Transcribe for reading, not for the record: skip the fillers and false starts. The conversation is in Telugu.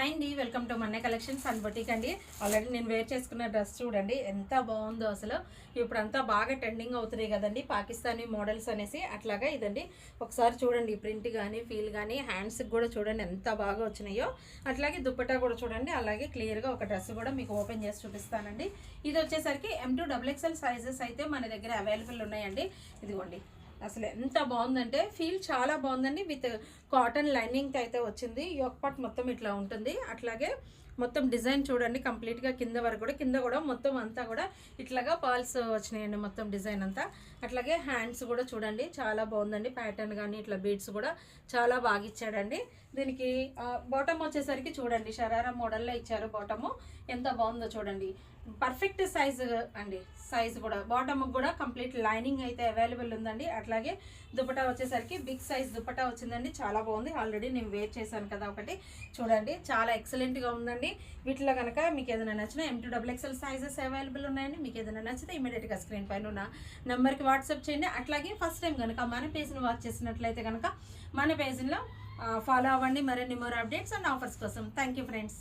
హాయ్ అండి, welcome to Manne collections and boutique అండి. ఆల్రెడీ నేను వేర్ చేసుకున్న డ్రెస్ చూడండి ఎంత బాగుందో అసలు. ఇప్పుడు అంతా బాగా ట్రెండింగ్ అవుతున్నాయి కదండి పాకిస్తానీ మోడల్స్ అనేసి. అట్లాగా ఇదండి, ఒకసారి చూడండి ప్రింట్ కానీ ఫీల్ కానీ హ్యాండ్స్కి కూడా చూడండి ఎంత బాగా వచ్చినాయో. అట్లాగే దుప్పటా కూడా చూడండి. అలాగే క్లియర్గా ఒక డ్రెస్ కూడా మీకు ఓపెన్ చేసి చూపిస్తానండి. ఇది వచ్చేసరికి M2 XXL సైజెస్ అయితే మన దగ్గర అవైలబుల్ ఉన్నాయండి. ఇదిగోండి, అసలు ఎంత బాగుందంటే ఫీల్ చాలా బాగుందండి. విత్ కాటన్ లైనింగ్ అయితే వచ్చింది. యోక్ పార్ట్ మొత్తం ఇట్లా ఉంటుంది. అట్లాగే మొత్తం డిజైన్ చూడండి కంప్లీట్గా కింద వరకు కూడా, కింద కూడా మొత్తం అంతా కూడా ఇట్లాగా పాల్స్ వచ్చినాయండి మొత్తం డిజైన్ అంతా. అట్లాగే హ్యాండ్స్ కూడా చూడండి చాలా బాగుందండి. ప్యాటర్న్ కానీ ఇట్లా బీడ్స్ కూడా చాలా బాగా ఇచ్చాడండి. దీనికి బాటమ్ వచ్చేసరికి చూడండి షరారా మోడల్లో ఇచ్చారు. బాటము ఎంత బాగుందో చూడండి, పర్ఫెక్ట్ సైజు అండి. సైజు కూడా బాటమ్ కూడా కంప్లీట్ లైనింగ్ అయితే అవైలబుల్ ఉందండి. అట్లాగే దుపట్టా వచ్చేసరికి బిగ్ సైజ్ దుపట్టా వచ్చిందండి, చాలా బాగుంది. ఆల్రెడీ నేను వేర్ చేశాను కదా ఒకటి, చూడండి చాలా ఎక్సలెంట్గా ఉందండి. వీటిలో కనుక మీకు ఏదైనా నచ్చినా M2 XXL సైజెస్ అవైలబుల్ ఉన్నాయండి. మీకు ఏదైనా నచ్చితే ఇమీడియట్గా స్క్రీన్ పైన ఉన్న నెంబర్కి వాట్సాప్ చేయండి. అట్లాగే ఫస్ట్ టైం కనుక మన పేజ్ని వాచ్ చేసినట్లయితే కనుక మన పేజ్లో ఫాలో అవ్వండి మరిన్ని మోర్ అప్డేట్స్ అండ్ ఆఫర్స్ కోసం. Thank you friends.